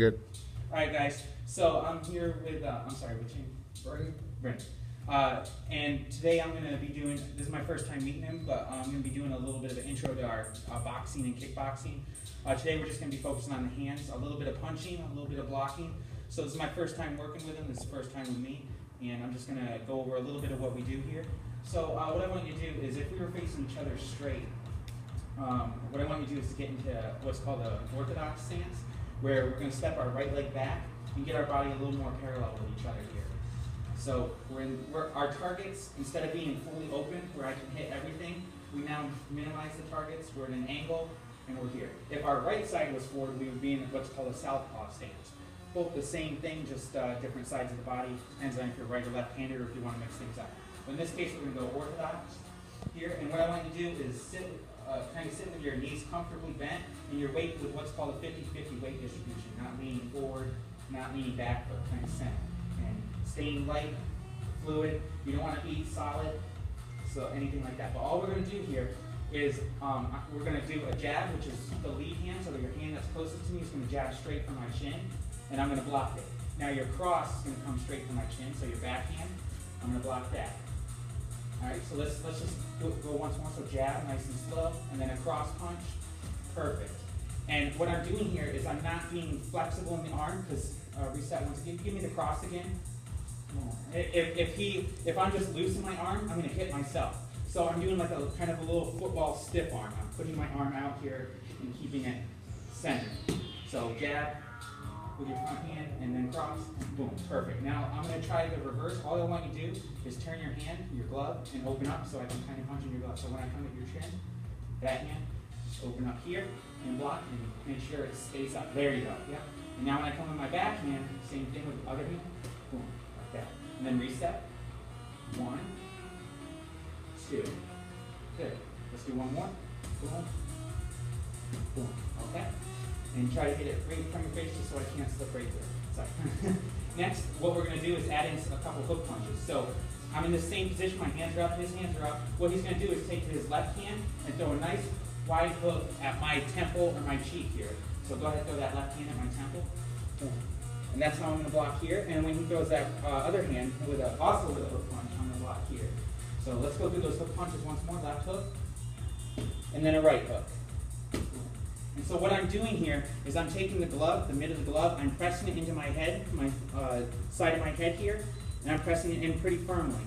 Good. All right, guys. So I'm here with, I'm sorry, what's your name? Brent. And today I'm going to be doing, this is my first time meeting him, but I'm going to be doing a little bit of an intro to our boxing and kickboxing. Today we're just going to be focusing on the hands, a little bit of punching, a little bit of blocking. So this is my first time working with him, this is the first time with me, and I'm just going to go over a little bit of what we do here. So what I want you to do is, if we were facing each other straight, what I want you to do is to get into what's called an orthodox stance, where we're going to step our right leg back and get our body a little more parallel with each other here. So our targets, instead of being fully open where I can hit everything, we now minimize the targets. We're at an angle and we're here. If our right side was forward, we would be in what's called a southpaw stance. Both the same thing, just different sides of the body. Depends on if you're right or left-handed or if you want to mix things up. But in this case, we're going to go orthodox here. And what I want you to do is kind of sit with your knees comfortably bent and your weight with what's called a 50-50 weight distribution. Not leaning forward, not leaning back, but kind of center. And staying light, fluid. You don't want to be solid, so anything like that. But all we're going to do here is we're going to do a jab, which is the lead hand, so that your hand that's closest to me is going to jab straight from my chin, and I'm going to block it. Now your cross is going to come straight from my chin, so your backhand, I'm going to block that. All right, so let's just go once more. So jab, nice and slow, and then a cross punch, perfect. And what I'm doing here is I'm not being flexible in the arm, because reset once again. Give me the cross again. If I'm just loose in my arm, I'm going to hit myself. So I'm doing like a kind of a little football stiff arm. I'm putting my arm out here and keeping it centered. So jab with your front hand and then cross, boom, perfect. Now I'm going to try the reverse. All I want you to do is turn your hand, your glove, and open up so I can kind of punch in your glove. So when I come at your chin, that hand, open up here and block and make sure it stays up. There you go. Yep. And now when I come with my back hand, same thing with the other hand, boom, like that. And then reset. 1, 2. Good. Let's do one more. Boom. Boom. Okay. And try to get it right in front of your face just so I can't slip right there. Sorry. Next, what we're going to do is add in a couple hook punches. So I'm in the same position. My hands are up, his hands are up. What he's going to do is take his left hand and throw a nice wide hook at my temple or my cheek here. So go ahead and throw that left hand at my temple. Boom. And that's how I'm going to block here. And when he throws that other hand, also with a hook punch, I'm going to block here. So let's go through those hook punches once more. Left hook, and then a right hook. And so what I'm doing here is I'm taking the glove, the mid of the glove, I'm pressing it into my head, my side of my head here, and I'm pressing it in pretty firmly.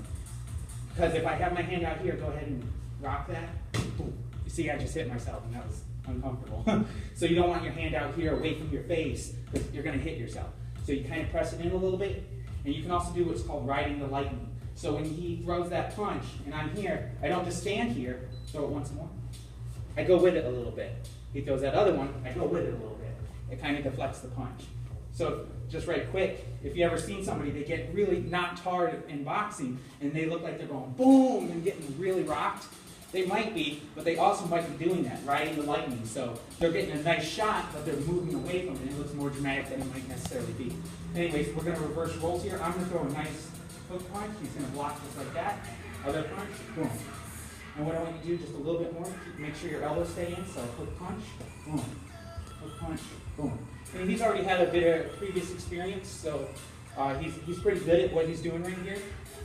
Because if I have my hand out here, go ahead and rock that. Boom. You see, I just hit myself, and that was uncomfortable. So you don't want your hand out here away from your face, because you're going to hit yourself. So you kind of press it in a little bit, and you can also do what's called riding the lightning. So when he throws that punch, and I'm here, I don't just stand here, throw it once more. I go with it a little bit. He throws that other one, I go with it a little bit. It kind of deflects the punch. So just right quick, if you ever seen somebody, they get really knocked hard in boxing, and they look like they're going boom and getting really rocked. They might be, but they also might be doing that, riding the lightning. So they're getting a nice shot, but they're moving away from it. It looks more dramatic than it might necessarily be. Anyways, we're going to reverse roles here. I'm going to throw a nice hook punch. He's going to block just like that. Other punch, boom. And what I want you to do, just a little bit more, make sure your elbows stay in. So hook punch, boom. Hook punch, boom. And he's already had a bit of previous experience, so he's pretty good at what he's doing right here.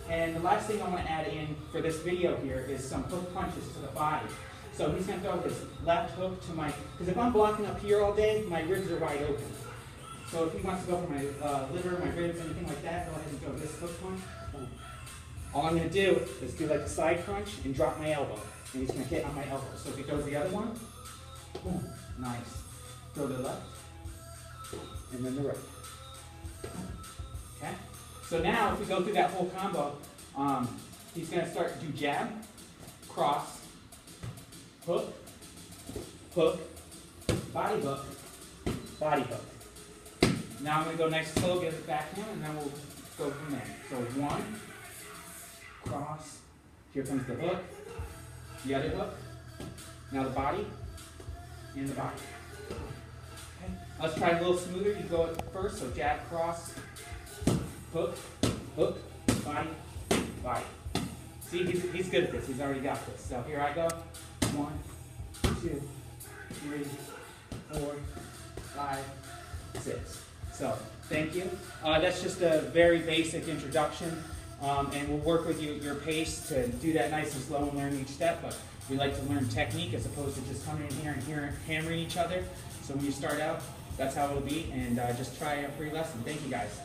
And the last thing I want to add in for this video here is some hook punches to the body. So he's going to throw his left hook to my, because if I'm blocking up here all day, my ribs are wide open. So if he wants to go for my liver, my ribs, anything like that, go ahead and throw this hook punch. Boom. All I'm going to do is do like a side crunch and drop my elbow. And he's going to hit on my elbow. So if he goes the other one, boom, nice. Throw the left, and then the right. Okay? So now, if we go through that whole combo, he's going to start to do jab, cross, hook, hook, body hook, body hook. Now I'm going to go nice slow, get it back in, and then we'll go from there. So 1, cross, here comes the hook, the other hook, now the body, and the body. Okay. Let's try a little smoother. You go at first, so jab, cross, hook, hook, body, body. See, he's good at this. He's already got this. So here I go. 1, 2, 3, 4, 5, 6. So thank you. That's just a very basic introduction, and we'll work with you at your pace to do that nice and slow and learn each step. But we like to learn technique as opposed to just coming in here and hammering each other. So when you start out, that's how it'll be, and just try a free lesson. Thank you guys.